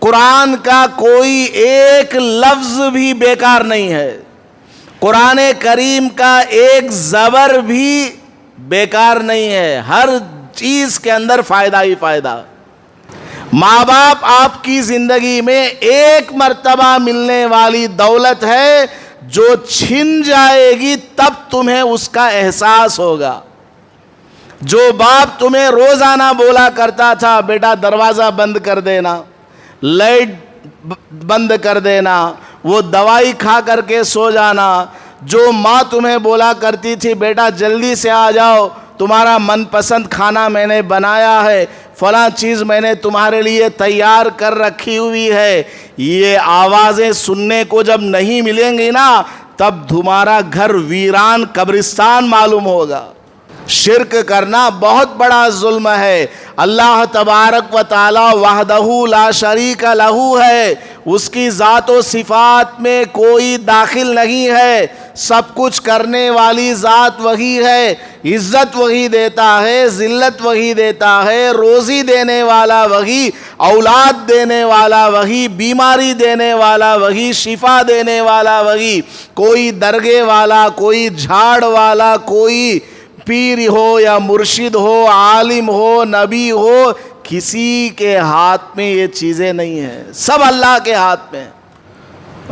قرآن کا کوئی ایک لفظ بھی بیکار نہیں ہے، قرآن کریم کا ایک زبر بھی بیکار نہیں ہے، ہر چیز کے اندر فائدہ ہی فائدہ۔ ماں باپ آپ کی زندگی میں ایک مرتبہ ملنے والی دولت ہے، جو چھن جائے گی تب تمہیں اس کا احساس ہوگا۔ جو باپ تمہیں روزانہ بولا کرتا تھا بیٹا دروازہ بند کر دینا، لائٹ بند کر دینا، وہ دوائی کھا کر کے سو جانا، جو ماں تمہیں بولا کرتی تھی بیٹا جلدی سے آ جاؤ تمہارا من پسند کھانا میں نے بنایا ہے، فلاں چیز میں نے تمہارے لیے تیار کر رکھی ہوئی ہے، یہ آوازیں سننے کو جب نہیں ملیں گی نا تب تمہارا گھر ویران قبرستان معلوم ہوگا۔ شرک کرنا بہت بڑا ظلم ہے۔ اللہ تبارک و تعالی وحدہ لا شریک لہ ہے، اس کی ذات و صفات میں کوئی داخل نہیں ہے، سب کچھ کرنے والی ذات وہی ہے، عزت وہی دیتا ہے، ذلت وہی دیتا ہے، روزی دینے والا وہی، اولاد دینے والا وہی، بیماری دینے والا وہی، شفا دینے والا وہی۔ کوئی درگے والا، کوئی جھاڑ والا، کوئی پیر ہو یا مرشد ہو، عالم ہو، نبی ہو، کسی کے ہاتھ میں یہ چیزیں نہیں ہیں، سب اللہ کے ہاتھ میں۔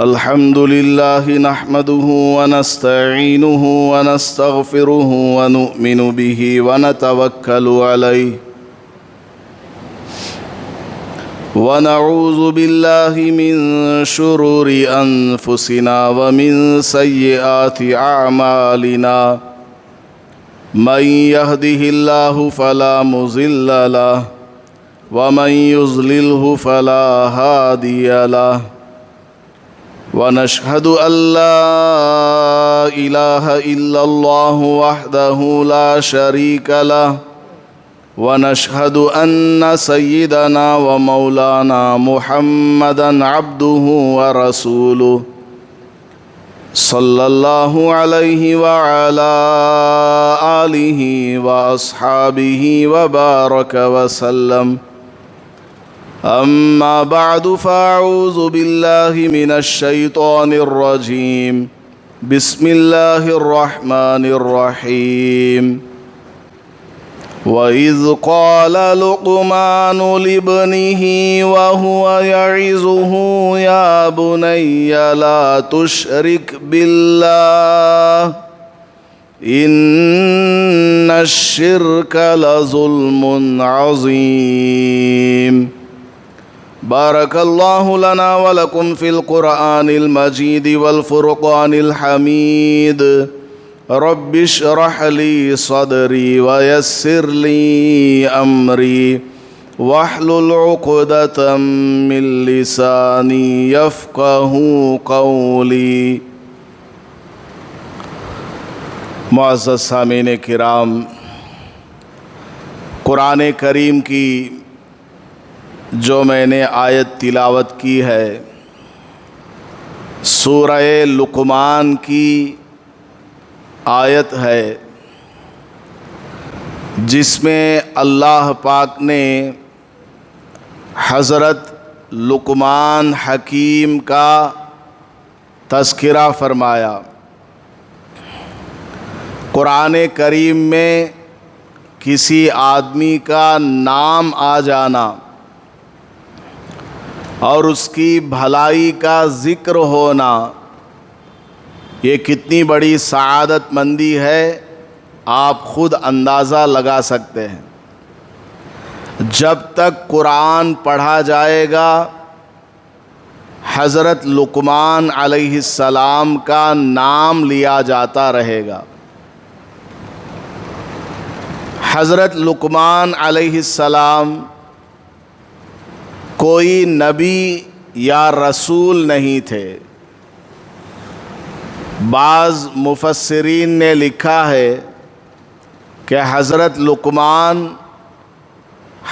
الحمدللہ نحمدہ ونستعینہ ونستغفرہ ونؤمن بہ ونتوکل علیہ ونعوذ باللہ من شرور انفسنا ومن سیئات اعمالنا من يهده الله فلا مضل له ومن يضلله فلا هادي له ونشهد أن لا إله إلا الله وحده لا شريك له ونشهد أن سيدنا ومولانا محمدا عبده ورسوله صلی اللہ علیہ وعلا آلہ واصحابہ وبارک وسلم اما بعد فاعوذ باللہ من الشیطان الرجیم بسم اللہ الرحمن الرحیم وَإِذْ قَالَ لُقْمَانُ لِابْنِهِ وَهُوَ يَعِظُهُ يَا بُنَيَّ لَا تُشْرِكْ بِاللَّهِ إِنَّ الشِّرْكَ لَظُلْمٌ عَظِيمٌ۔ بارك الله لنا ولكم في القرآن المجيد والفرقان الحميد۔ رب اشرح لي صدري ويسر لي أمري واحلل عقدة من لساني يفقهوا قولي۔ معزز سامعین کرام، قرآن کریم کی جو میں نے آیت تلاوت کی ہے سورہ لقمان کی آیت ہے، جس میں اللہ پاک نے حضرت لقمان حکیم کا تذکرہ فرمایا۔ قرآن کریم میں کسی آدمی کا نام آ جانا اور اس کی بھلائی کا ذکر ہونا، یہ کتنی بڑی سعادت مندی ہے، آپ خود اندازہ لگا سکتے ہیں۔ جب تک قرآن پڑھا جائے گا حضرت لقمان علیہ السلام کا نام لیا جاتا رہے گا۔ حضرت لقمان علیہ السلام کوئی نبی یا رسول نہیں تھے۔ بعض مفسرین نے لکھا ہے کہ حضرت لقمان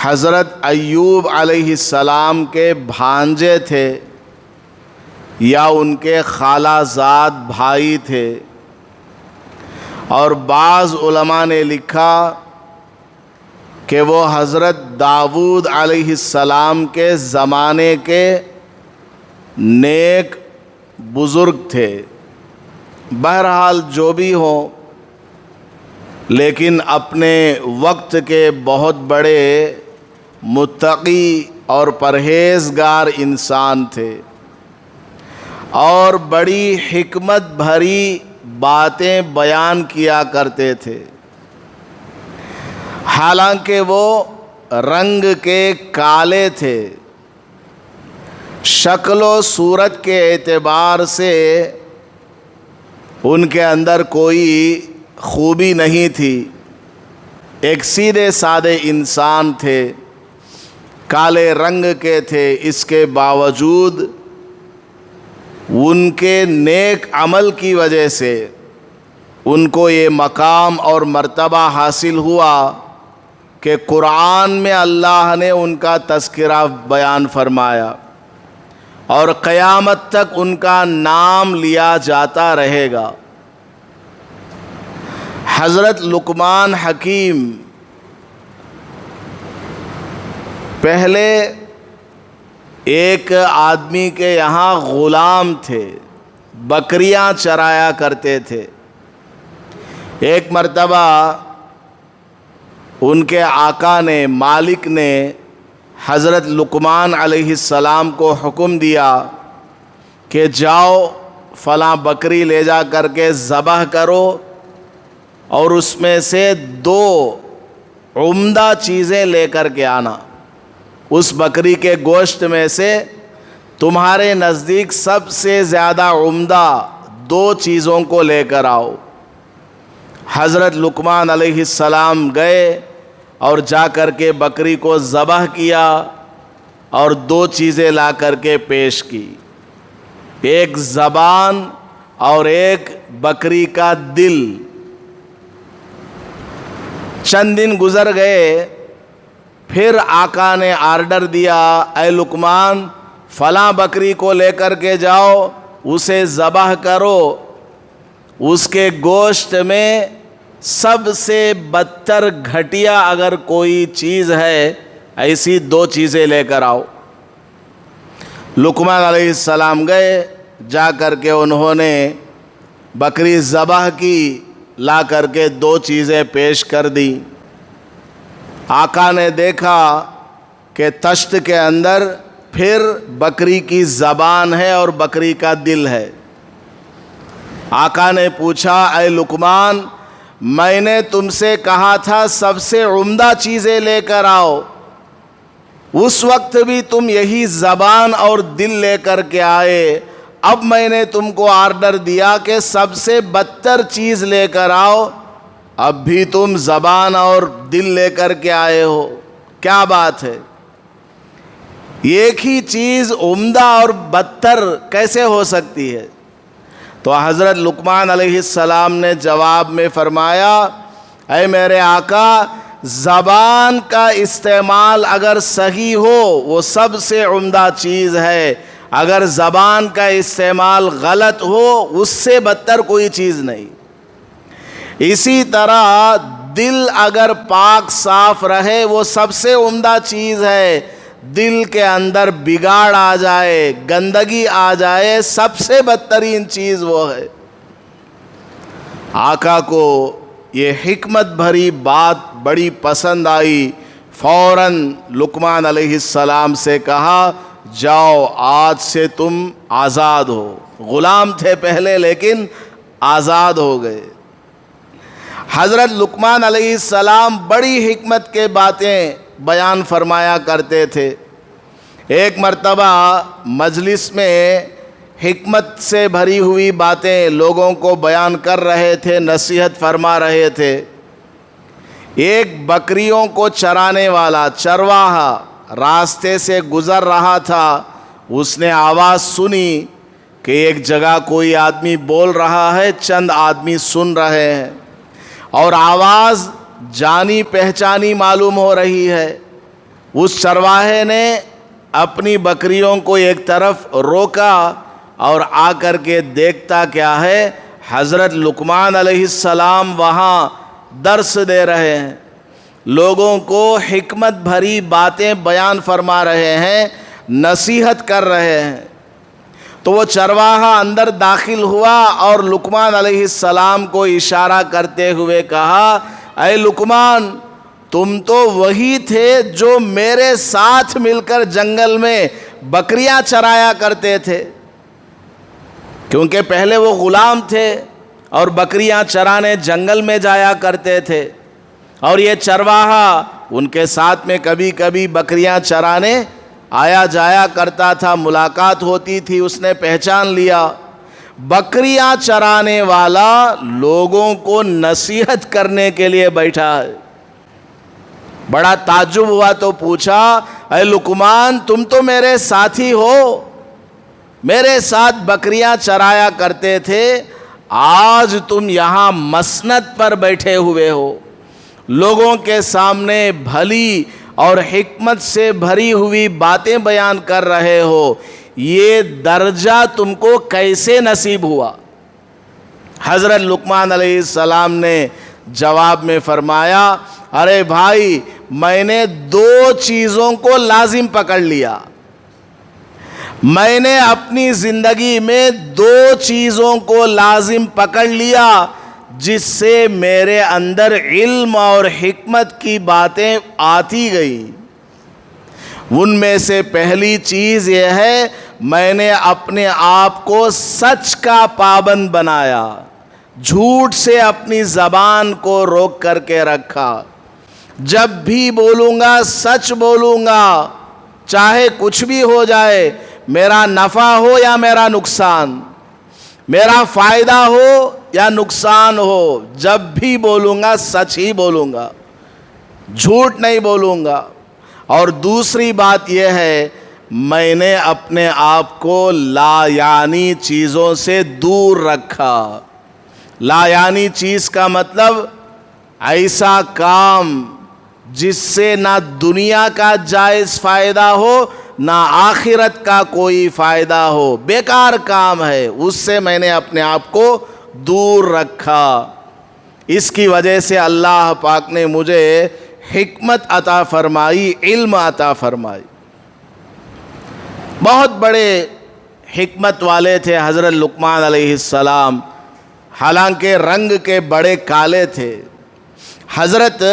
حضرت ایوب علیہ السلام کے بھانجے تھے یا ان کے خالہ زاد بھائی تھے، اور بعض علماء نے لکھا کہ وہ حضرت داؤد علیہ السلام کے زمانے کے نیک بزرگ تھے۔ بہرحال جو بھی ہو، لیکن اپنے وقت کے بہت بڑے متقی اور پرہیزگار انسان تھے، اور بڑی حکمت بھری باتیں بیان کیا کرتے تھے۔ حالانکہ وہ رنگ کے کالے تھے، شکل و صورت کے اعتبار سے ان کے اندر کوئی خوبی نہیں تھی، ایک سیدھے سادے انسان تھے، کالے رنگ کے تھے۔ اس کے باوجود ان کے نیک عمل کی وجہ سے ان کو یہ مقام اور مرتبہ حاصل ہوا کہ قرآن میں اللہ نے ان کا تذکرہ بیان فرمایا، اور قیامت تک ان کا نام لیا جاتا رہے گا۔ حضرت لقمان حکیم پہلے ایک آدمی کے یہاں غلام تھے، بکریاں چرایا کرتے تھے۔ ایک مرتبہ ان کے آقا نے، مالک نے حضرت لقمان علیہ السلام کو حکم دیا کہ جاؤ فلاں بکری لے جا کر کے ذبح کرو، اور اس میں سے 2 عمدہ چیزیں لے کر کے آنا۔ اس بکری کے گوشت میں سے تمہارے نزدیک سب سے زیادہ عمدہ 2 چیزوں کو لے کر آؤ۔ حضرت لقمان علیہ السلام گئے اور جا کر کے بکری کو ذبح کیا، اور 2 چیزیں لا کر کے پیش کی، ایک زبان اور ایک بکری کا دل۔ چند دن گزر گئے، پھر آقا نے آرڈر دیا، اے لقمان فلاں بکری کو لے کر کے جاؤ، اسے ذبح کرو، اس کے گوشت میں سب سے بدتر گھٹیا اگر کوئی چیز ہے، ایسی 2 چیزیں لے کر آؤ۔ لقمان علیہ السلام گئے، جا کر کے انہوں نے بکری ذبح کی، لا کر کے 2 چیزیں پیش کر دی۔ آقا نے دیکھا کہ تشت کے اندر پھر بکری کی زبان ہے اور بکری کا دل ہے۔ آقا نے پوچھا، اے لقمان میں نے تم سے کہا تھا سب سے عمدہ چیزیں لے کر آؤ، اس وقت بھی تم یہی زبان اور دل لے کر کے آئے، اب میں نے تم کو آرڈر دیا کہ سب سے بدتر چیز لے کر آؤ، اب بھی تم زبان اور دل لے کر کے آئے ہو، کیا بات ہے؟ ایک ہی چیز عمدہ اور بدتر کیسے ہو سکتی ہے؟ تو حضرت لقمان علیہ السلام نے جواب میں فرمایا، اے میرے آقا، زبان کا استعمال اگر صحیح ہو وہ سب سے عمدہ چیز ہے، اگر زبان کا استعمال غلط ہو اس سے بدتر کوئی چیز نہیں۔ اسی طرح دل اگر پاک صاف رہے وہ سب سے عمدہ چیز ہے، دل کے اندر بگاڑ آ جائے، گندگی آ جائے، سب سے بدترین چیز وہ ہے۔ آقا کو یہ حکمت بھری بات بڑی پسند آئی، فوراً لقمان علیہ السلام سے کہا، جاؤ آج سے تم آزاد ہو۔ غلام تھے پہلے لیکن آزاد ہو گئے۔ حضرت لقمان علیہ السلام بڑی حکمت کے باتیں بیان فرمایا کرتے تھے۔ ایک مرتبہ مجلس میں حکمت سے بھری ہوئی باتیں لوگوں کو بیان کر رہے تھے، نصیحت فرما رہے تھے۔ ایک بکریوں کو چرانے والا چرواہا راستے سے گزر رہا تھا، اس نے آواز سنی کہ ایک جگہ کوئی آدمی بول رہا ہے، چند آدمی سن رہے ہیں، اور آواز جانی پہچانی معلوم ہو رہی ہے۔ اس چرواہے نے اپنی بکریوں کو ایک طرف روکا اور آ کر کے دیکھتا کیا ہے، حضرت لقمان علیہ السلام وہاں درس دے رہے ہیں۔ لوگوں کو حکمت بھری باتیں بیان فرما رہے ہیں، نصیحت کر رہے ہیں۔ تو وہ چرواہا اندر داخل ہوا اور لقمان علیہ السلام کو اشارہ کرتے ہوئے کہا، اے لقمان، تم تو وہی تھے جو میرے ساتھ مل کر جنگل میں بکریاں چرایا کرتے تھے، کیونکہ پہلے وہ غلام تھے اور بکریاں چرانے جنگل میں جایا کرتے تھے، اور یہ چرواہا ان کے ساتھ میں کبھی کبھی بکریاں چرانے آیا جایا کرتا تھا، ملاقات ہوتی تھی، اس نے پہچان لیا۔ بکریاں چرانے والا لوگوں کو نصیحت کرنے کے لیے بیٹھا ہے۔ بڑا تعجب ہوا تو پوچھا، اے لقمان، تم تو میرے ساتھی ہو، میرے ساتھ بکریاں چرایا کرتے تھے، آج تم یہاں مسند پر بیٹھے ہوئے ہو، لوگوں کے سامنے بھلی اور حکمت سے بھری ہوئی باتیں بیان کر رہے ہو، یہ درجہ تم کو کیسے نصیب ہوا؟ حضرت لقمان علیہ السلام نے جواب میں فرمایا، ارے بھائی، میں نے دو چیزوں کو لازم پکڑ لیا، میں نے اپنی زندگی میں دو چیزوں کو لازم پکڑ لیا جس سے میرے اندر علم اور حکمت کی باتیں آتی گئی۔ ان میں سے پہلی چیز یہ ہے، میں نے اپنے آپ کو سچ کا پابند بنایا، جھوٹ سے اپنی زبان کو روک کر کے رکھا۔ جب بھی بولوں گا سچ بولوں گا، چاہے کچھ بھی ہو جائے، میرا نفع ہو یا میرا نقصان، میرا فائدہ ہو یا نقصان ہو، جب بھی بولوں گا سچ ہی بولوں گا، جھوٹ نہیں بولوں گا۔ اور دوسری بات یہ ہے، میں نے اپنے آپ کو لا یعنی چیزوں سے دور رکھا۔ لا یعنی چیز کا مطلب ایسا کام جس سے نہ دنیا کا جائز فائدہ ہو نہ آخرت کا کوئی فائدہ ہو، بیکار کام ہے، اس سے میں نے اپنے آپ کو دور رکھا۔ اس کی وجہ سے اللہ پاک نے مجھے حکمت عطا فرمائی، علم عطا فرمائی۔ بہت بڑے حکمت والے تھے حضرت لقمان علیہ السلام، حالانکہ رنگ کے بڑے کالے تھے۔ حضرت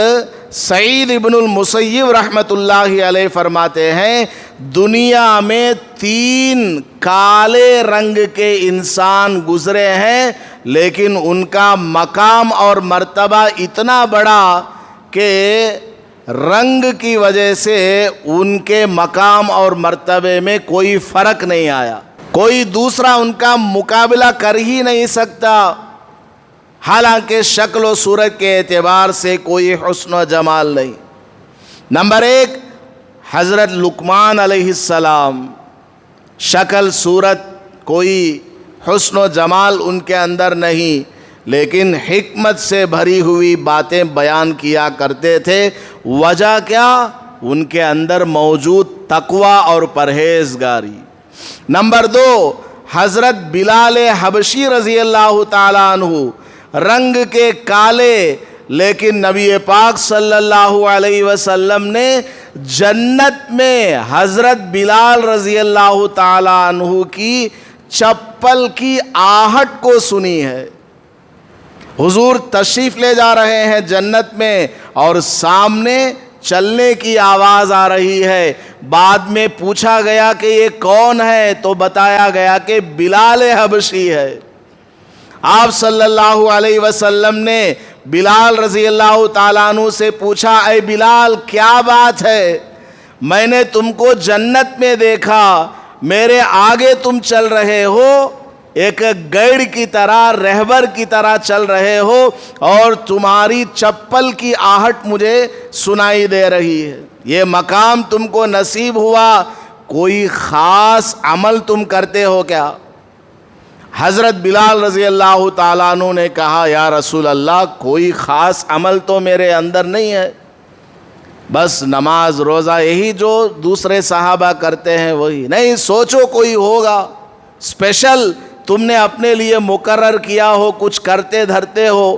سعید ابن المسیب رحمۃ اللہ علیہ فرماتے ہیں، دنیا میں 3 کالے رنگ کے انسان گزرے ہیں، لیکن ان کا مقام اور مرتبہ اتنا بڑا کہ رنگ کی وجہ سے ان کے مقام اور مرتبے میں کوئی فرق نہیں آیا، کوئی دوسرا ان کا مقابلہ کر ہی نہیں سکتا، حالانکہ شکل و صورت کے اعتبار سے کوئی حسن و جمال نہیں۔ نمبر 1، حضرت لقمان علیہ السلام، شکل صورت کوئی حسن و جمال ان کے اندر نہیں، لیکن حکمت سے بھری ہوئی باتیں بیان کیا کرتے تھے۔ وجہ کیا؟ ان کے اندر موجود تقوی اور پرہیزگاری۔ نمبر 2، حضرت بلال حبشی رضی اللہ تعالیٰ عنہ، رنگ کے کالے، لیکن نبی پاک صلی اللہ علیہ وسلم نے جنت میں حضرت بلال رضی اللہ تعالیٰ عنہ کی چپل کی آہٹ کو سنی ہے۔ حضور تشریف لے جا رہے ہیں جنت میں اور سامنے چلنے کی آواز آ رہی ہے۔ بعد میں پوچھا گیا کہ یہ کون ہے، تو بتایا گیا کہ بلال حبشی ہے۔ آپ صلی اللہ علیہ وسلم نے بلال رضی اللہ تعالیٰ عنہ سے پوچھا، اے بلال، کیا بات ہے؟ میں نے تم کو جنت میں دیکھا، میرے آگے تم چل رہے ہو، ایک گائیڈ کی طرح، رہبر کی طرح چل رہے ہو، اور تمہاری چپل کی آہٹ مجھے سنائی دے رہی ہے۔ یہ مقام تم کو نصیب ہوا، کوئی خاص عمل تم کرتے ہو کیا؟ حضرت بلال رضی اللہ تعالیٰ عنہ نے کہا، یا رسول اللہ، کوئی خاص عمل تو میرے اندر نہیں ہے، بس نماز روزہ، یہی جو دوسرے صحابہ کرتے ہیں وہی۔ نہیں، سوچو کوئی ہوگا اسپیشل تم نے اپنے لیے مقرر کیا ہو، کچھ کرتے دھرتے ہو۔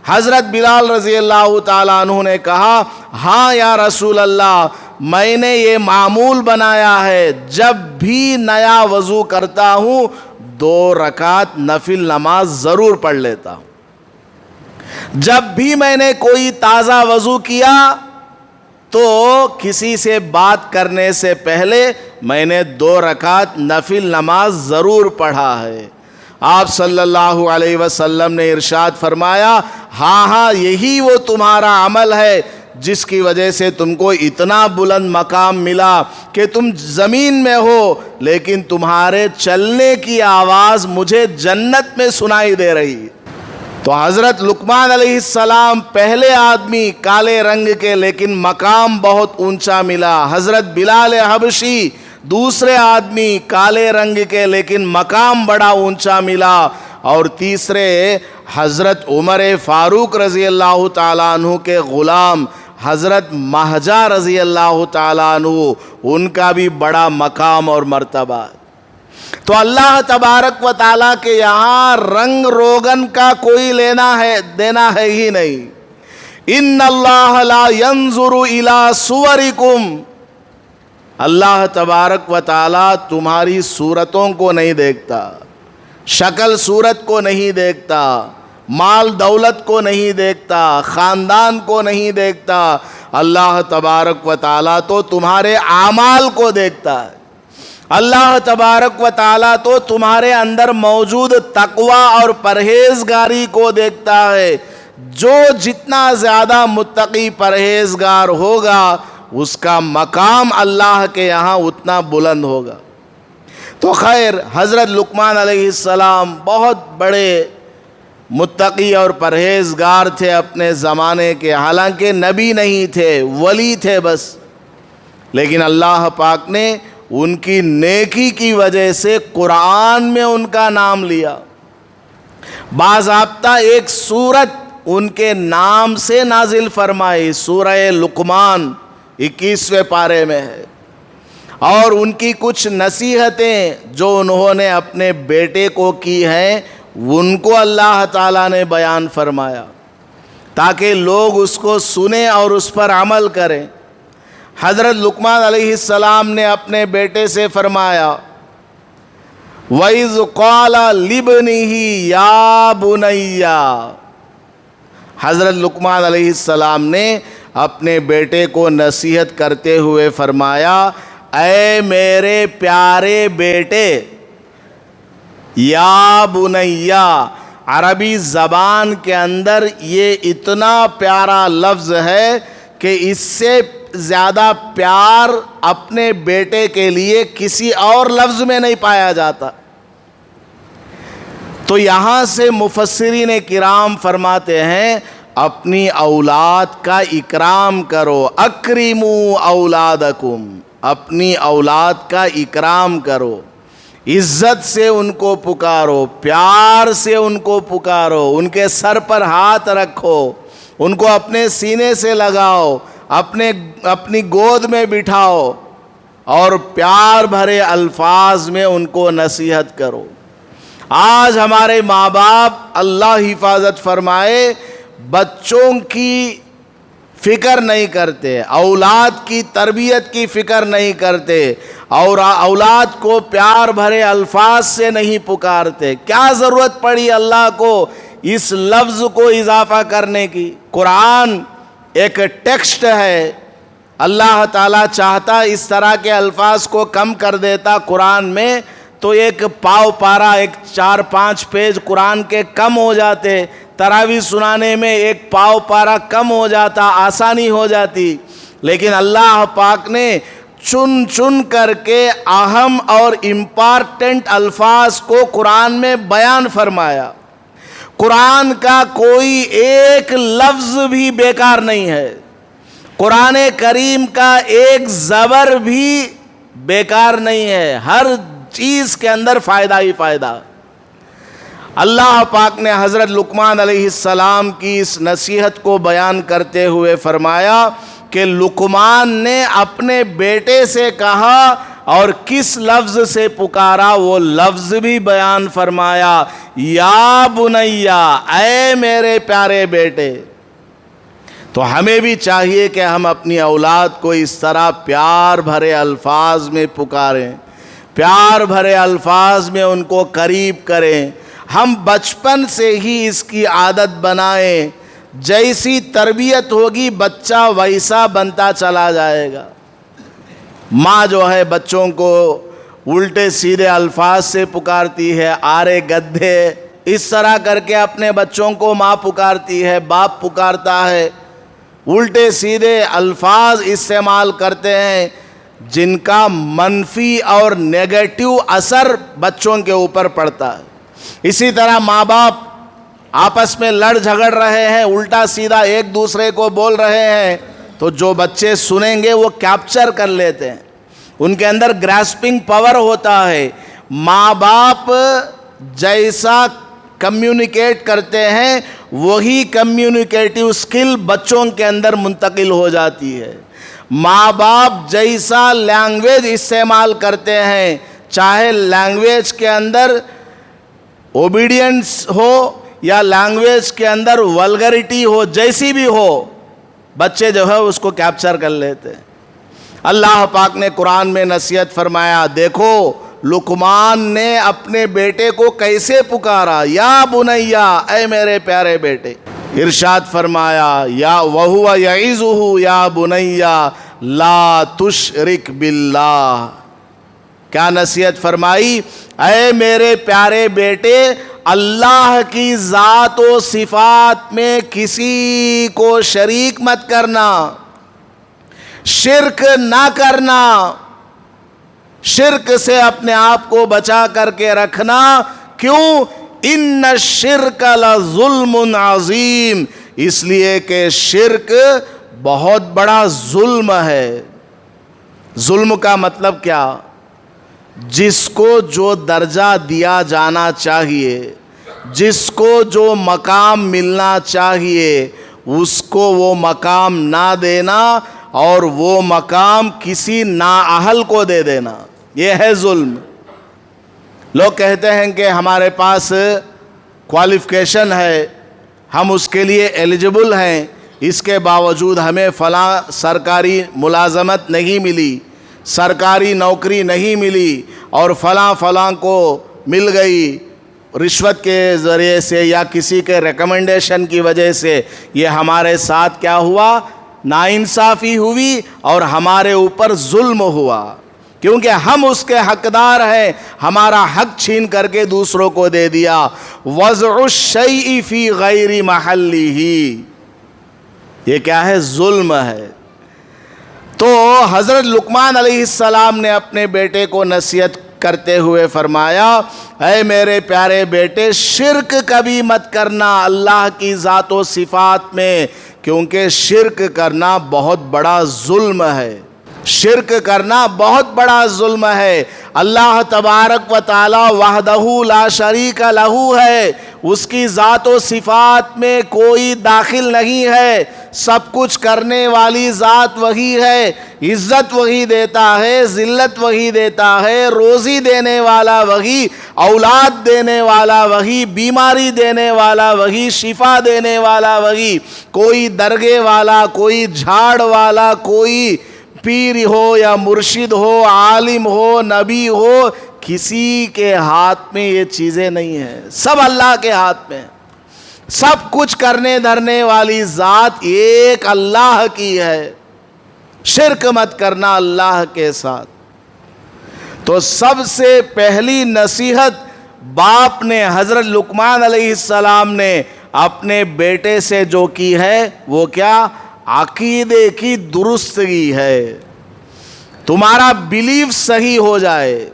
حضرت بلال رضی اللہ تعالیٰ عنہ نے کہا ہاں یا رسول اللہ، میں نے یہ معمول بنایا ہے جب بھی نیا وضو کرتا ہوں 2 رکعت نفل نماز ضرور پڑھ لیتا ہوں۔ جب بھی میں نے کوئی تازہ وضو کیا تو کسی سے بات کرنے سے پہلے میں نے 2 رکعت نفل نماز ضرور پڑھا ہے۔ آپ صلی اللہ علیہ وسلم نے ارشاد فرمایا ہاں یہی وہ تمہارا عمل ہے جس کی وجہ سے تم کو اتنا بلند مقام ملا کہ تم زمین میں ہو لیکن تمہارے چلنے کی آواز مجھے جنت میں سنائی دے رہی۔ تو حضرت لقمان علیہ السلام پہلے آدمی کالے رنگ کے لیکن مقام بہت اونچا ملا۔ حضرت بلال حبشی دوسرے آدمی کالے رنگ کے لیکن مقام بڑا اونچا ملا۔ اور تیسرے حضرت عمر فاروق رضی اللہ تعالیٰ عنہ کے غلام حضرت مہجہ رضی اللہ تعالیٰ عنہ، ان کا بھی بڑا مقام اور مرتبہ۔ تو اللہ تبارک و تعالیٰ کے یہاں رنگ روغن کا کوئی دینا ہے ہی نہیں۔ ان اللہ لا ينظر الى صورکم، اللہ تبارک و تعالیٰ تمہاری صورتوں کو نہیں دیکھتا، شکل صورت کو نہیں دیکھتا، مال دولت کو نہیں دیکھتا، خاندان کو نہیں دیکھتا، اللہ تبارک و تعالیٰ تو تمہارے اعمال کو دیکھتا ہے۔ اللہ تبارک و تعالیٰ تو تمہارے اندر موجود تقوی اور پرہیزگاری کو دیکھتا ہے۔ جو جتنا زیادہ متقی پرہیزگار ہوگا اس کا مقام اللہ کے یہاں اتنا بلند ہوگا۔ تو خیر، حضرت لقمان علیہ السلام بہت بڑے متقی اور پرہیزگار تھے اپنے زمانے کے، حالانکہ نبی نہیں تھے، ولی تھے بس، لیکن اللہ پاک نے ان کی نیکی کی وجہ سے قرآن میں ان کا نام لیا۔ باضابطہ ایک سورت ان کے نام سے نازل فرمائی، سورہ لقمان 21ویں پارے میں ہے، اور ان کی کچھ نصیحتیں جو انہوں نے اپنے بیٹے کو کی ہیں ان کو اللہ تعالیٰ نے بیان فرمایا تاکہ لوگ اس کو سنیں اور اس پر عمل کریں۔ حضرت لقمان علیہ السلام نے اپنے بیٹے سے فرمایا وَإِذْ قَالَ لِابْنِهِ يَا بُنَيَّ، حضرت لقمان علیہ السلام نے اپنے بیٹے کو نصیحت کرتے ہوئے فرمایا اے میرے پیارے بیٹے، یا بنیا، عربی زبان کے اندر یہ اتنا پیارا لفظ ہے کہ اس سے زیادہ پیار اپنے بیٹے کے لیے کسی اور لفظ میں نہیں پایا جاتا۔ تو یہاں سے مفسرین کرام فرماتے ہیں اپنی اولاد کا اکرام کرو، اکرموا اولادکم، اپنی اولاد کا اکرام کرو، عزت سے ان کو پکارو، پیار سے ان کو پکارو، ان کے سر پر ہاتھ رکھو، ان کو اپنے سینے سے لگاؤ، اپنی گود میں بٹھاؤ اور پیار بھرے الفاظ میں ان کو نصیحت کرو۔ آج ہمارے ماں باپ اللہ حفاظت فرمائے بچوں کی فکر نہیں کرتے، اولاد کی تربیت کی فکر نہیں کرتے، اور اولاد کو پیار بھرے الفاظ سے نہیں پکارتے۔ کیا ضرورت پڑی اللہ کو اس لفظ کو اضافہ کرنے کی؟ قرآن ایک ٹیکسٹ ہے، اللہ تعالیٰ چاہتا اس طرح کے الفاظ کو کم کر دیتا قرآن میں تو ایک پاؤ پارا، ایک 4-5 پیج قرآن کے کم ہو جاتے، تراویح سنانے میں ایک پاؤ پارا کم ہو جاتا، آسانی ہو جاتی، لیکن اللہ پاک نے چن چن کر کے اہم اور امپارٹنٹ الفاظ کو قرآن میں بیان فرمایا۔ قرآن کا کوئی ایک لفظ بھی بیکار نہیں ہے، قرآن کریم کا ایک زبر بھی بیکار نہیں ہے، ہر چیز کے اندر فائدہ ہی فائدہ۔ اللہ پاک نے حضرت لقمان علیہ السلام کی اس نصیحت کو بیان کرتے ہوئے فرمایا کہ لقمان نے اپنے بیٹے سے کہا اور کس لفظ سے پکارا وہ لفظ بھی بیان فرمایا، یا بنیا، اے میرے پیارے بیٹے۔ تو ہمیں بھی چاہیے کہ ہم اپنی اولاد کو اس طرح پیار بھرے الفاظ میں پکاریں، پیار بھرے الفاظ میں ان کو قریب کریں۔ ہم بچپن سے ہی اس کی عادت بنائیں، جیسی تربیت ہوگی بچہ ویسا بنتا چلا جائے گا۔ ماں جو ہے بچوں کو الٹے سیدھے الفاظ سے پکارتی ہے، آرے گدھے، اس طرح کر کے اپنے بچوں کو ماں پکارتی ہے، باپ پکارتا ہے، الٹے سیدھے الفاظ استعمال کرتے ہیں جن کا منفی اور نیگیٹو اثر بچوں کے اوپر پڑتا ہے۔ اسی طرح ماں باپ آپس میں لڑ جھگڑ رہے ہیں، الٹا سیدھا ایک دوسرے کو بول رہے ہیں، تو جو بچے سنیں گے وہ کیپچر کر لیتے ہیں، ان کے اندر گراسپنگ پاور ہوتا ہے۔ ماں باپ جیسا کمیونیکیٹ کرتے ہیں وہی کمیونیکیٹو سکل بچوں کے اندر منتقل ہو جاتی ہے۔ ماں باپ جیسا لینگویج استعمال کرتے ہیں، چاہے لینگویج کے اندر اوبیڈینس ہو یا لینگویج کے اندر ولگریٹی ہو، جیسی بھی ہو، بچے جو ہے اس کو کیپچر کر لیتے ہیں۔ اللہ پاک نے قرآن میں نصیحت فرمایا، دیکھو لقمان نے اپنے بیٹے کو کیسے پکارا، یا بنیا، اے میرے پیارے بیٹے۔ ارشاد فرمایا، یا وہو یعظہ یا بنیا لا تشرک باللہ۔ کیا نصیحت فرمائی؟ اے میرے پیارے بیٹے، اللہ کی ذات و صفات میں کسی کو شریک مت کرنا، شرک نہ کرنا، شرک سے اپنے آپ کو بچا کر کے رکھنا۔ کیوں؟ ان الشرک لظلم عظیم، اس لیے کہ شرک بہت بڑا ظلم ہے۔ ظلم کا مطلب کیا؟ جس کو جو درجہ دیا جانا چاہیے، جس کو جو مقام ملنا چاہیے، اس کو وہ مقام نہ دینا اور وہ مقام کسی نااہل کو دے دینا، یہ ہے ظلم۔ لوگ کہتے ہیں کہ ہمارے پاس کوالیفیکیشن ہے، ہم اس کے لیے ایلیجبل ہیں، اس کے باوجود ہمیں فلاں سرکاری ملازمت نہیں ملی، سرکاری نوکری نہیں ملی، اور فلاں کو مل گئی رشوت کے ذریعے سے یا کسی کے ریکمنڈیشن کی وجہ سے۔ یہ ہمارے ساتھ کیا ہوا؟ ناانصافی ہوئی اور ہمارے اوپر ظلم ہوا، کیونکہ ہم اس کے حقدار ہیں، ہمارا حق چھین کر کے دوسروں کو دے دیا۔ وضع الشیء فی غیر محلہ، یہ کیا ہے؟ ظلم ہے۔ تو حضرت لقمان علیہ السلام نے اپنے بیٹے کو نصیحت کرتے ہوئے فرمایا، اے میرے پیارے بیٹے، شرک کبھی مت کرنا اللہ کی ذات و صفات میں، کیونکہ شرک کرنا بہت بڑا ظلم ہے، شرک کرنا بہت بڑا ظلم ہے۔ اللہ تبارک و تعالی وحدہ لا شریک لہ ہے، اس کی ذات و صفات میں کوئی داخل نہیں ہے، سب کچھ کرنے والی ذات وہی ہے، عزت وہی دیتا ہے، ذلت وہی دیتا ہے، روزی دینے والا وہی، اولاد دینے والا وہی، بیماری دینے والا وہی، شفا دینے والا وہی۔ کوئی درگے والا، کوئی جھاڑ والا، کوئی پیر ہو یا مرشد ہو، عالم ہو، نبی ہو، کسی کے ہاتھ میں یہ چیزیں نہیں ہیں، سب اللہ کے ہاتھ میں۔ سب کچھ کرنے دھرنے والی ذات ایک اللہ کی ہے، شرک مت کرنا اللہ کے ساتھ۔ تو سب سے پہلی نصیحت باپ نے، حضرت لقمان علیہ السلام نے اپنے بیٹے سے جو کی ہے وہ کیا؟ عقیدے کی درستگی ہے، تمہارا بیلیف صحیح ہو جائے،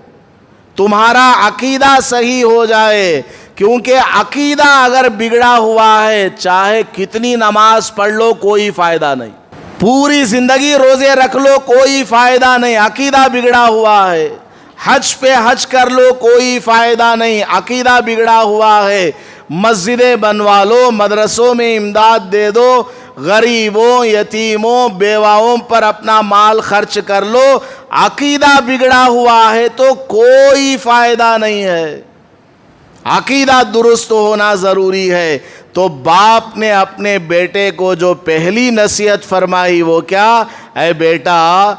تمہارا عقیدہ صحیح ہو جائے، کیونکہ عقیدہ اگر بگڑا ہوا ہے چاہے کتنی نماز پڑھ لو کوئی فائدہ نہیں، پوری زندگی روزے رکھ لو کوئی فائدہ نہیں، عقیدہ بگڑا ہوا ہے، حج پہ حج کر لو کوئی فائدہ نہیں، عقیدہ بگڑا ہوا ہے، مسجدیں بنوا لو، مدرسوں میں امداد دے دو، غریبوں، یتیموں، بیواؤں پر اپنا مال خرچ کر لو، عقیدہ بگڑا ہوا ہے تو کوئی فائدہ نہیں ہے۔ عقیدہ درست ہونا ضروری ہے۔ تو باپ نے اپنے بیٹے کو جو پہلی نصیحت فرمائی وہ کیا؟ اے بیٹا،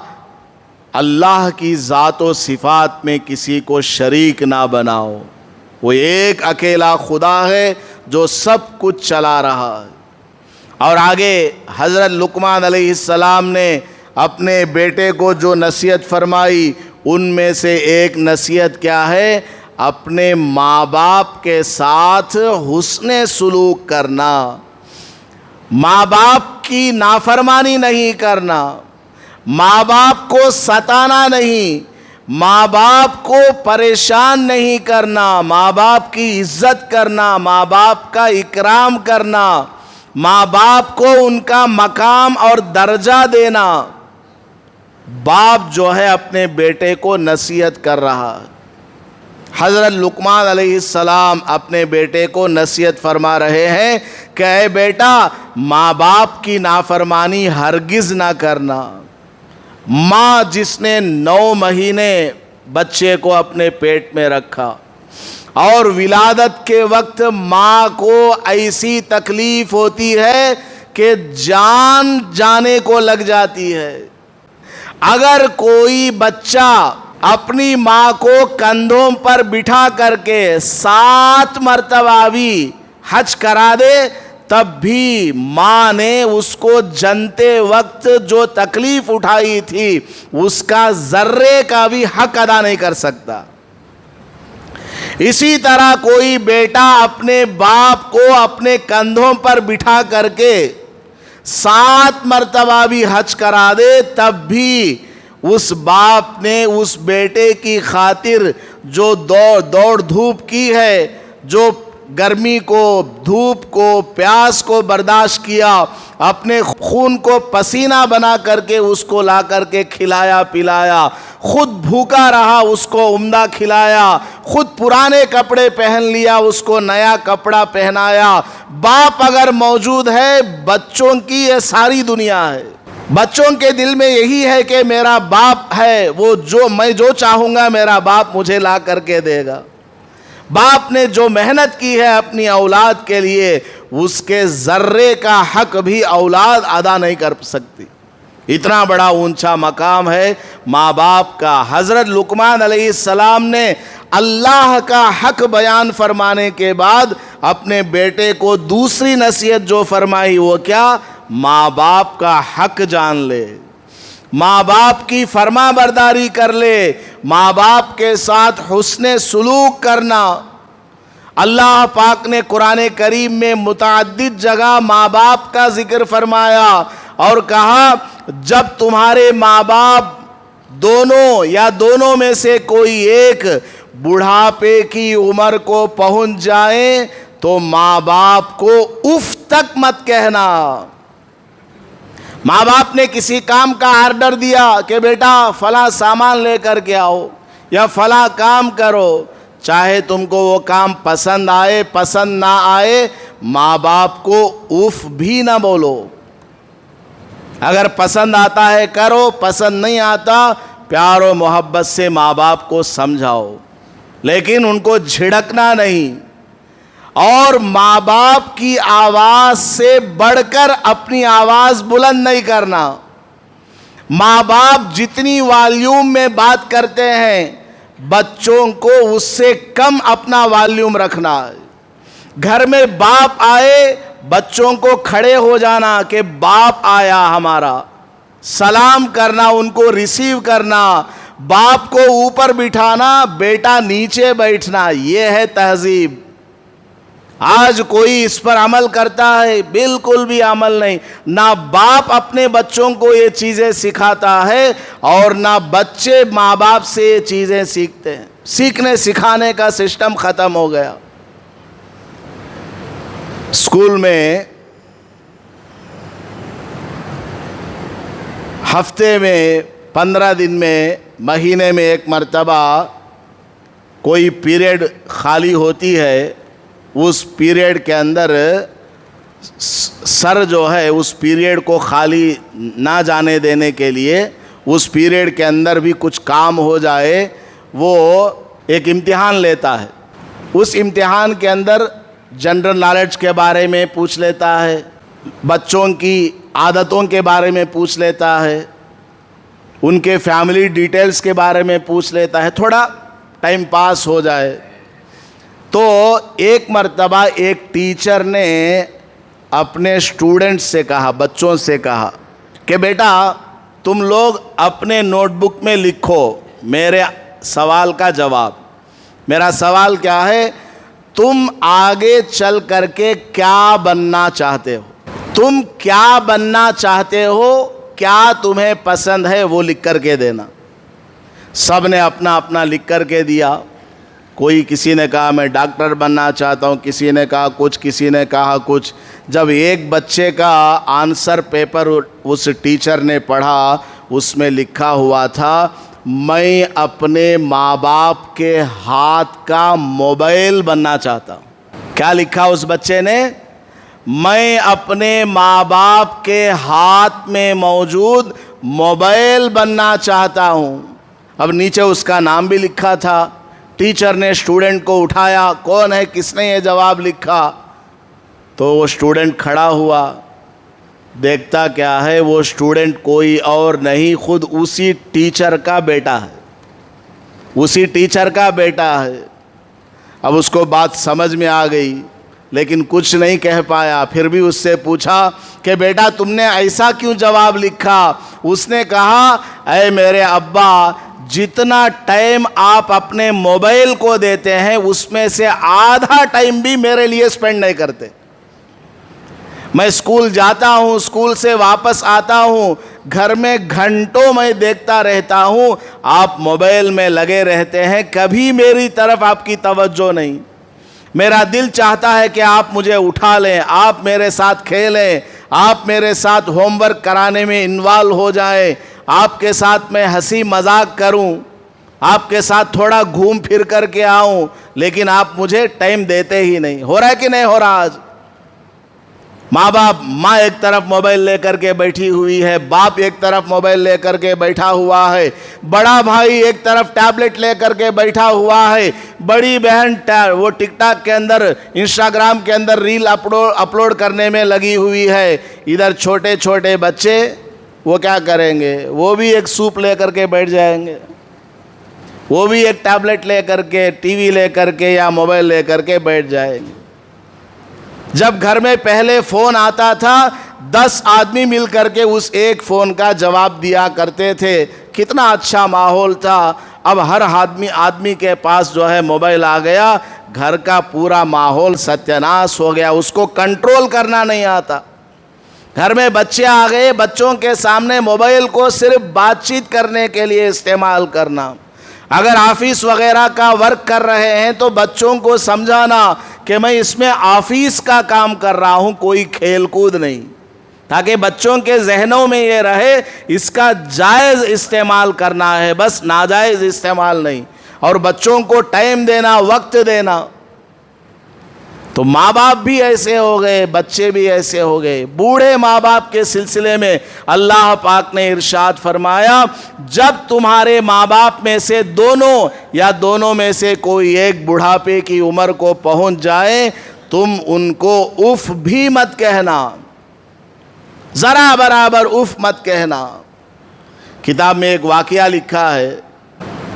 اللہ کی ذات و صفات میں کسی کو شریک نہ بناؤ، وہ ایک اکیلا خدا ہے جو سب کچھ چلا رہا ہے۔ اور آگے حضرت لقمان علیہ السلام نے اپنے بیٹے کو جو نصیحت فرمائی ان میں سے ایک نصیحت کیا ہے؟ اپنے ماں باپ کے ساتھ حسن سلوک کرنا، ماں باپ کی نافرمانی نہیں کرنا، ماں باپ کو ستانا نہیں، ماں باپ کو پریشان نہیں کرنا، ماں باپ کی عزت کرنا، ماں باپ کا اکرام کرنا، ماں باپ کو ان کا مقام اور درجہ دینا۔ باپ جو ہے اپنے بیٹے کو نصیحت کر رہا ہے۔ حضرت لقمان علیہ السلام اپنے بیٹے کو نصیحت فرما رہے ہیں کہ اے بیٹا، ماں باپ کی نافرمانی ہرگز نہ کرنا۔ ماں جس نے 9 مہینے بچے کو اپنے پیٹ میں رکھا اور ولادت کے وقت ماں کو ایسی تکلیف ہوتی ہے کہ جان جانے کو لگ جاتی ہے۔ اگر کوئی بچہ اپنی ماں کو کندھوں پر بٹھا کر کے 7 مرتبہ بھی حج کرا دے تب بھی ماں نے اس کو جنتے وقت جو تکلیف اٹھائی تھی اس کا ذرے کا بھی حق ادا نہیں کر سکتا۔ اسی طرح کوئی بیٹا اپنے باپ کو اپنے کندھوں پر بٹھا کر کے 7 مرتبہ بھی حج کرا دے تب بھی اس باپ نے اس بیٹے کی خاطر جو دوڑ دھوپ کی ہے، جو گرمی کو، دھوپ کو، پیاس کو برداشت کیا، اپنے خون کو پسینہ بنا کر کے اس کو لا کر کے کھلایا پلایا، خود بھوکا رہا اس کو عمدہ کھلایا، خود پرانے کپڑے پہن لیا اس کو نیا کپڑا پہنایا۔ باپ اگر موجود ہے، بچوں کی یہ ساری دنیا ہے۔ بچوں کے دل میں یہی ہے کہ میرا باپ ہے، میں جو چاہوں گا میرا باپ مجھے لا کر کے دے گا۔ باپ نے جو محنت کی ہے اپنی اولاد کے لیے اس کے ذرے کا حق بھی اولاد ادا نہیں کر سکتی۔ اتنا بڑا اونچا مقام ہے ماں باپ کا۔ حضرت لقمان علیہ السلام نے اللہ کا حق بیان فرمانے کے بعد اپنے بیٹے کو دوسری نصیحت جو فرمائی وہ کیا؟ ماں باپ کا حق جان لے، ماں باپ کی فرما برداری کر لے، ماں باپ کے ساتھ حسن سلوک کرنا۔ اللہ پاک نے قرآن کریم میں متعدد جگہ ماں باپ کا ذکر فرمایا اور کہا جب تمہارے ماں باپ دونوں یا دونوں میں سے کوئی ایک بڑھاپے کی عمر کو پہنچ جائے تو ماں باپ کو اف تک مت کہنا۔ ماں باپ نے کسی کام کا آرڈر دیا کہ بیٹا فلاں سامان لے کر کے آؤ یا فلاں کام کرو، چاہے تم کو وہ کام پسند آئے پسند نہ آئے، ماں باپ کو اف بھی نہ بولو۔ اگر پسند آتا ہے کرو، پسند نہیں آتا پیار و محبت سے ماں باپ کو سمجھاؤ، لیکن ان کو جھڑکنا نہیں، اور ماں باپ کی آواز سے بڑھ کر اپنی آواز بلند نہیں کرنا۔ ماں باپ جتنی والیوم میں بات کرتے ہیں بچوں کو اس سے کم اپنا والیوم رکھنا ہے۔ گھر میں باپ آئے بچوں کو کھڑے ہو جانا کہ باپ آیا ہمارا، سلام کرنا، ان کو ریسیو کرنا، باپ کو اوپر بٹھانا، بیٹا نیچے بیٹھنا، یہ ہے تہذیب۔ آج کوئی اس پر عمل کرتا ہے؟ بالکل بھی عمل نہیں۔ نہ باپ اپنے بچوں کو یہ چیزیں سکھاتا ہے اور نہ بچے ماں باپ سے یہ چیزیں سیکھتے ہیں۔ سیکھنے سکھانے کا سسٹم ختم ہو گیا۔ اسکول میں ہفتے میں 15 دن میں مہینے میں ایک مرتبہ کوئی پیریڈ خالی ہوتی ہے، اس پیریڈ کے اندر سر جو ہے اس پیریڈ کو خالی نہ جانے دینے کے لیے اس پیریڈ کے اندر بھی کچھ کام ہو جائے، وہ ایک امتحان لیتا ہے. اس امتحان کے اندر جنرل نالج کے بارے میں پوچھ لیتا ہے، بچوں کی عادتوں کے بارے میں پوچھ لیتا ہے، ان کے فیملی ڈیٹیلز کے بارے میں پوچھ لیتا ہے، تھوڑا ٹائم پاس ہو جائے. تو ایک مرتبہ ایک ٹیچر نے اپنے اسٹوڈنٹ سے کہا، بچوں سے کہا کہ بیٹا تم لوگ اپنے نوٹ بک میں لکھو میرے سوال کا جواب. میرا سوال کیا ہے؟ تم آگے چل کر کے کیا بننا چاہتے ہو؟ تم کیا بننا چاہتے ہو؟ کیا تمہیں پسند ہے وہ لکھ کر کے دینا. سب نے اپنا اپنا لکھ کر کے دیا. کسی نے کہا میں ڈاکٹر بننا چاہتا ہوں، کسی نے کہا کچھ، کسی نے کہا کچھ. جب ایک بچے کا آنسر پیپر اس ٹیچر نے پڑھا، اس میں لکھا ہوا تھا میں اپنے ماں باپ کے ہاتھ کا موبائل بننا چاہتا ہوں. کیا لکھا اس بچے نے؟ میں اپنے ماں باپ کے ہاتھ میں موجود موبائل بننا چاہتا ہوں. اب نیچے اس کا نام بھی لکھا تھا. ٹیچر نے اسٹوڈنٹ کو اٹھایا، کون ہے، کس نے یہ جواب لکھا؟ تو وہ اسٹوڈنٹ کھڑا ہوا. دیکھتا کیا ہے، وہ اسٹوڈنٹ کوئی اور نہیں، خود اسی ٹیچر کا بیٹا ہے. اسی ٹیچر کا بیٹا ہے. اب اس کو بات سمجھ میں آ گئی لیکن کچھ نہیں کہہ پایا. پھر بھی اس سے پوچھا کہ بیٹا تم نے ایسا کیوں جواب لکھا؟ اس نے کہا اے میرے ابا، جتنا ٹائم آپ اپنے موبائل کو دیتے ہیں اس میں سے آدھا ٹائم بھی میرے لیے سپینڈ نہیں کرتے. میں اسکول جاتا ہوں، اسکول سے واپس آتا ہوں، گھر میں گھنٹوں میں دیکھتا رہتا ہوں، آپ موبائل میں لگے رہتے ہیں، کبھی میری طرف آپ کی توجہ نہیں. میرا دل چاہتا ہے کہ آپ مجھے اٹھا لیں، آپ میرے ساتھ کھیلیں، آپ میرے ساتھ ہوم ورک کرانے میں انوالو ہو جائیں، آپ کے ساتھ میں ہنسی مذاق کروں، آپ کے ساتھ تھوڑا گھوم پھر کر کے آؤں، لیکن آپ مجھے ٹائم دیتے ہی نہیں. ہو رہا ہے کہ نہیں ہو رہا؟ آج ماں ایک طرف موبائل لے کر کے بیٹھی ہوئی ہے، باپ ایک طرف موبائل لے کر کے بیٹھا ہوا ہے، بڑا بھائی ایک طرف ٹیبلٹ لے کر کے بیٹھا ہوا ہے، بڑی بہن وہ ٹک ٹاک کے اندر، انسٹاگرام کے اندر ریل اپلوڈ کرنے میں لگی ہوئی ہے. ادھر چھوٹے چھوٹے بچے وہ کیا کریں گے؟ وہ بھی ایک سوپ لے کر کے بیٹھ جائیں گے، وہ بھی ایک ٹیبلٹ لے کر کے، ٹی وی لے کر کے یا موبائل لے کر کے بیٹھ جائیں گے. جب گھر میں پہلے فون آتا تھا 10 آدمی مل کر کے اس ایک فون کا جواب دیا کرتے تھے، کتنا اچھا ماحول تھا. اب ہر آدمی کے پاس جو ہے موبائل آ گیا، گھر کا پورا ماحول ستیاناش ہو گیا، اس کو کنٹرول کرنا نہیں آتا. گھر میں بچے آ گئے، بچوں کے سامنے موبائل کو صرف بات چیت کرنے کے لیے استعمال کرنا. اگر آفس وغیرہ کا ورک کر رہے ہیں تو بچوں کو سمجھانا کہ میں اس میں آفس کا کام کر رہا ہوں، کوئی کھیل کود نہیں، تاکہ بچوں کے ذہنوں میں یہ رہے اس کا جائز استعمال کرنا ہے، بس ناجائز استعمال نہیں. اور بچوں کو ٹائم دینا، وقت دینا. تو ماں باپ بھی ایسے ہو گئے، بچے بھی ایسے ہو گئے. بوڑھے ماں باپ کے سلسلے میں اللہ پاک نے ارشاد فرمایا جب تمہارے ماں باپ میں سے دونوں میں سے کوئی ایک بڑھاپے کی عمر کو پہنچ جائے، تم ان کو اف بھی مت کہنا، ذرا برابر اف مت کہنا. کتاب میں ایک واقعہ لکھا ہے،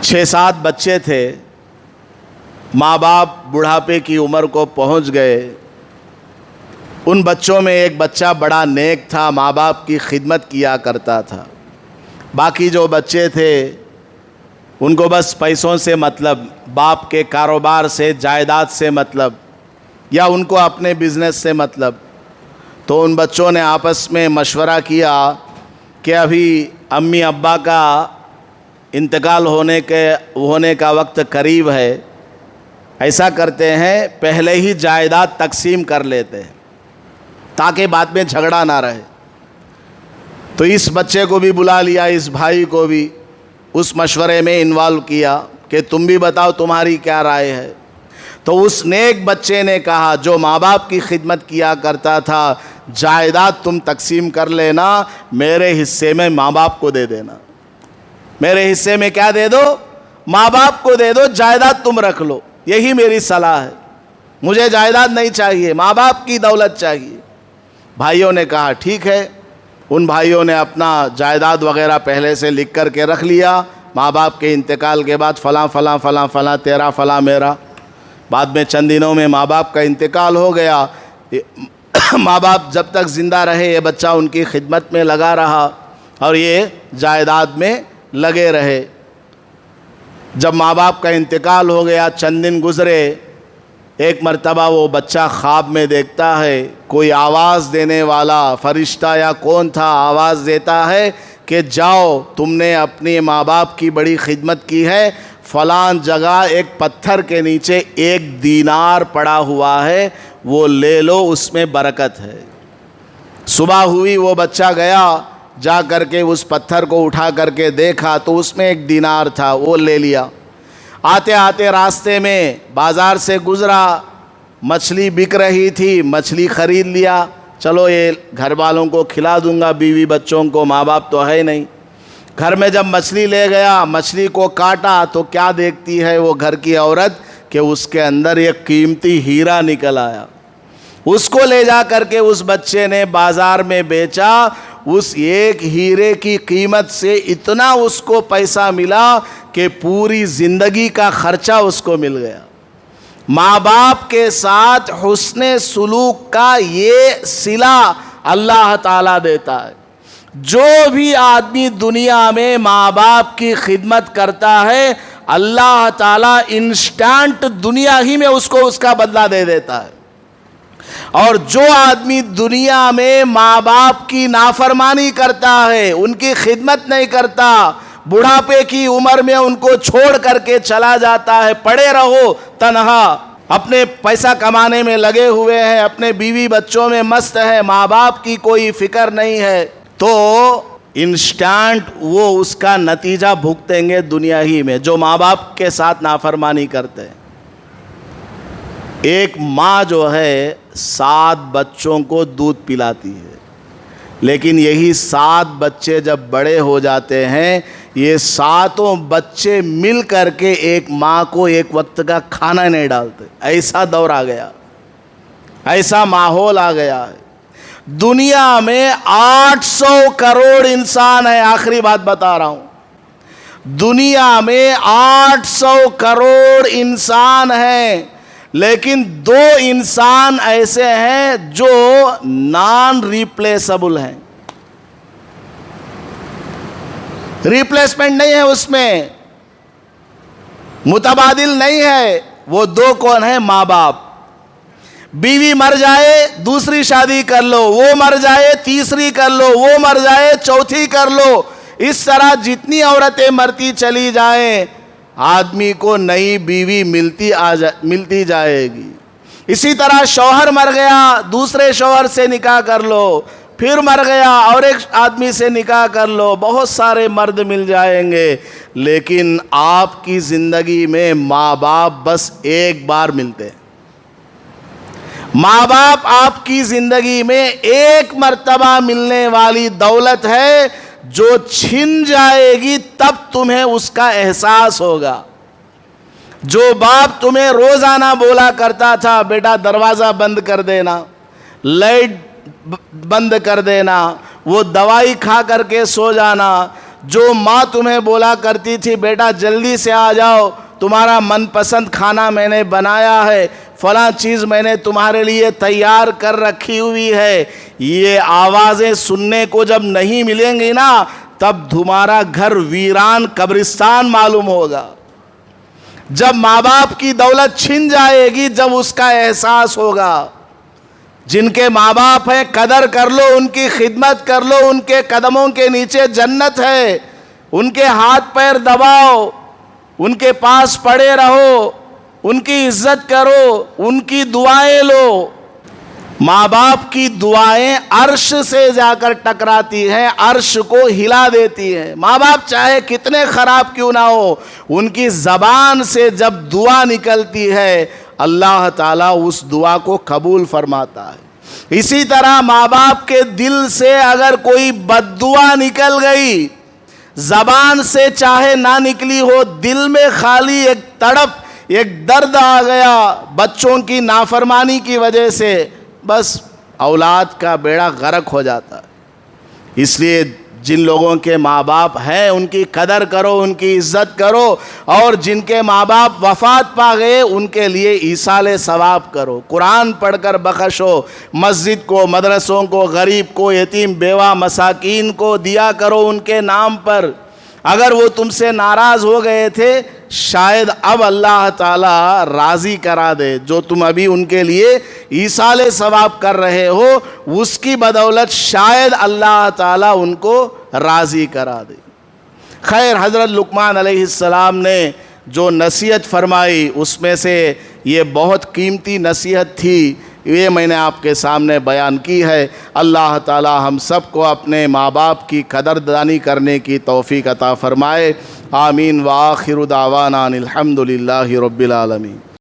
6-7 بچے تھے، ماں باپ بڑھاپے کی عمر کو پہنچ گئے. ان بچوں میں ایک بچہ بڑا نیک تھا، ماں باپ کی خدمت کیا کرتا تھا. باقی جو بچے تھے ان کو بس پیسوں سے مطلب، باپ کے کاروبار سے، جائیداد سے مطلب، یا ان کو اپنے بزنس سے مطلب. تو ان بچوں نے آپس میں مشورہ کیا کہ ابھی امی ابا کا انتقال ہونے کا وقت قریب ہے، ایسا کرتے ہیں پہلے ہی جائیداد تقسیم کر لیتے ہیں تاکہ بعد میں جھگڑا نہ رہے. تو اس بچے کو بھی بلا لیا، اس بھائی کو بھی اس مشورے میں انوالو کیا کہ تم بھی بتاؤ تمہاری کیا رائے ہے. تو اس نیک بچے نے کہا جو ماں باپ کی خدمت کیا کرتا تھا، جائیداد تم تقسیم کر لینا، میرے حصے میں ماں باپ کو دے دینا، میرے حصے میں کیا دے دو؟ ماں باپ کو دے دو، جائیداد تم رکھ لو، یہی میری صلاح ہے، مجھے جائیداد نہیں چاہیے، ماں باپ کی دولت چاہیے۔ بھائیوں نے کہا ٹھیک ہے۔ ان بھائیوں نے اپنا جائیداد وغیرہ پہلے سے لکھ کر کے رکھ لیا، ماں باپ کے انتقال کے بعد فلاں فلاں فلاں فلاں تیرا فلاں میرا۔ بعد میں چند دنوں میں ماں باپ کا انتقال ہو گیا۔ ماں باپ جب تک زندہ رہے یہ بچہ ان کی خدمت میں لگا رہا اور یہ جائیداد میں لگے رہے۔ جب ماں باپ کا انتقال ہو گیا، چند دن گزرے، ایک مرتبہ وہ بچہ خواب میں دیکھتا ہے کوئی آواز دینے والا فرشتہ یا کون تھا آواز دیتا ہے کہ جاؤ، تم نے اپنے ماں باپ کی بڑی خدمت کی ہے، فلاں جگہ ایک پتھر کے نیچے 1 دینار پڑا ہوا ہے، وہ لے لو، اس میں برکت ہے۔ صبح ہوئی، وہ بچہ گیا، جا کر کے اس پتھر کو اٹھا کر کے دیکھا تو اس میں 1 دینار تھا، وہ لے لیا۔ آتے آتے راستے میں بازار سے گزرا، مچھلی بک رہی تھی، مچھلی خرید لیا، چلو یہ گھر والوں کو کھلا دوں گا، بیوی بچوں کو، ماں باپ تو ہے نہیں۔ گھر میں جب مچھلی لے گیا، مچھلی کو کاٹا تو کیا دیکھتی ہے وہ گھر کی عورت کہ اس کے اندر ایک قیمتی ہیرا نکل آیا۔ اس کو لے جا کر کے اس بچے نے بازار میں بیچا، اس ایک ہیرے کی قیمت سے اتنا اس کو پیسہ ملا کہ پوری زندگی کا خرچہ اس کو مل گیا۔ ماں باپ کے ساتھ حسن سلوک کا یہ صلہ اللہ تعالیٰ دیتا ہے۔ جو بھی آدمی دنیا میں ماں باپ کی خدمت کرتا ہے، اللہ تعالیٰ انسٹنٹ دنیا ہی میں اس کو اس کا بدلہ دے دیتا ہے۔ اور جو آدمی دنیا میں ماں باپ کی نافرمانی کرتا ہے، ان کی خدمت نہیں کرتا، بڑھاپے کی عمر میں ان کو چھوڑ کر کے چلا جاتا ہے، پڑے رہو تنہا، اپنے پیسہ کمانے میں لگے ہوئے ہیں، اپنے بیوی بچوں میں مست ہے، ماں باپ کی کوئی فکر نہیں ہے، تو انسٹنٹ وہ اس کا نتیجہ بھگتیں گے دنیا ہی میں، جو ماں باپ کے ساتھ نافرمانی کرتے ہیں۔ ایک ماں جو ہے 7 بچوں کو دودھ پلاتی ہے، لیکن یہی 7 بچے جب بڑے ہو جاتے ہیں، یہ 7 بچے مل کر کے ایک ماں کو ایک وقت کا کھانا نہیں ڈالتے۔ ایسا دور آ گیا، ایسا ماحول آ گیا ہے۔ دنیا میں 800 کروڑ انسان ہے، آخری بات بتا رہا ہوں، دنیا میں 800 کروڑ انسان ہیں، لیکن 2 انسان ایسے ہیں جو نان ریپلیسبل ہیں، ریپلیسمنٹ نہیں ہے، اس میں متبادل نہیں ہے۔ وہ 2 کون ہیں؟ ماں باپ۔ بیوی مر جائے دوسری شادی کر لو، وہ مر جائے تیسری کر لو، وہ مر جائے چوتھی کر لو، اس طرح جتنی عورتیں مرتی چلی جائیں، آدمی کو نئی بیوی ملتی جائے گی۔ اسی طرح شوہر مر گیا، دوسرے شوہر سے نکاح کر لو، پھر مر گیا اور ایک آدمی سے نکاح کر لو، بہت سارے مرد مل جائیں گے، لیکن آپ کی زندگی میں ماں باپ بس ایک بار ملتے ہیں۔ ماں باپ آپ کی زندگی میں ایک مرتبہ ملنے والی دولت ہے، جو چھن جائے گی تب تمہیں اس کا احساس ہوگا۔ جو باپ تمہیں روزانہ بولا کرتا تھا بیٹا دروازہ بند کر دینا، لائٹ بند کر دینا، وہ دوائی کھا کر کے سو جانا، جو ماں تمہیں بولا کرتی تھی بیٹا جلدی سے آ جاؤ، تمہارا من پسند کھانا میں نے بنایا ہے، فلاں چیز میں نے تمہارے لیے تیار کر رکھی ہوئی ہے، یہ آوازیں سننے کو جب نہیں ملیں گی نا، تب تمہارا گھر ویران قبرستان معلوم ہوگا۔ جب ماں باپ کی دولت چھن جائے گی، جب اس کا احساس ہوگا۔ جن کے ماں باپ ہیں قدر کر لو، ان کی خدمت کر لو، ان کے قدموں کے نیچے جنت ہے، ان کے ہاتھ پیر دباؤ، ان کے پاس پڑے رہو، ان کی عزت کرو، ان کی دعائیں لو۔ ماں باپ کی دعائیں عرش سے جا کر ٹکراتی ہیں، عرش کو ہلا دیتی ہیں۔ ماں باپ چاہے کتنے خراب کیوں نہ ہو، ان کی زبان سے جب دعا نکلتی ہے، اللہ تعالیٰ اس دعا کو قبول فرماتا ہے۔ اسی طرح ماں باپ کے دل سے اگر کوئی بد دعا نکل گئی، زبان سے چاہے نہ نکلی ہو، دل میں خالی ایک تڑپ، ایک درد آ گیا بچوں کی نافرمانی کی وجہ سے، بس اولاد کا بیڑا غرق ہو جاتا ہے۔ اس لیے جن لوگوں کے ماں باپ ہیں ان کی قدر کرو، ان کی عزت کرو، اور جن کے ماں باپ وفات پا گئے ان کے لیے ایصال ثواب کرو، قرآن پڑھ کر بخشو، مسجد کو، مدرسوں کو، غریب کو، یتیم بیوہ مساکین کو دیا کرو ان کے نام پر۔ اگر وہ تم سے ناراض ہو گئے تھے، شاید اب اللہ تعالیٰ راضی کرا دے، جو تم ابھی ان کے لیے ایصال ثواب کر رہے ہو اس کی بدولت شاید اللہ تعالیٰ ان کو راضی کرا دے۔ خیر، حضرت لقمان علیہ السلام نے جو نصیحت فرمائی اس میں سے یہ بہت قیمتی نصیحت تھی، یہ میں نے آپ کے سامنے بیان کی ہے۔ اللہ تعالی ہم سب کو اپنے ماں باپ کی قدردانی کرنے کی توفیق عطا فرمائے۔ آمین۔ وآخر دعوانا الحمد للہ رب العالمین۔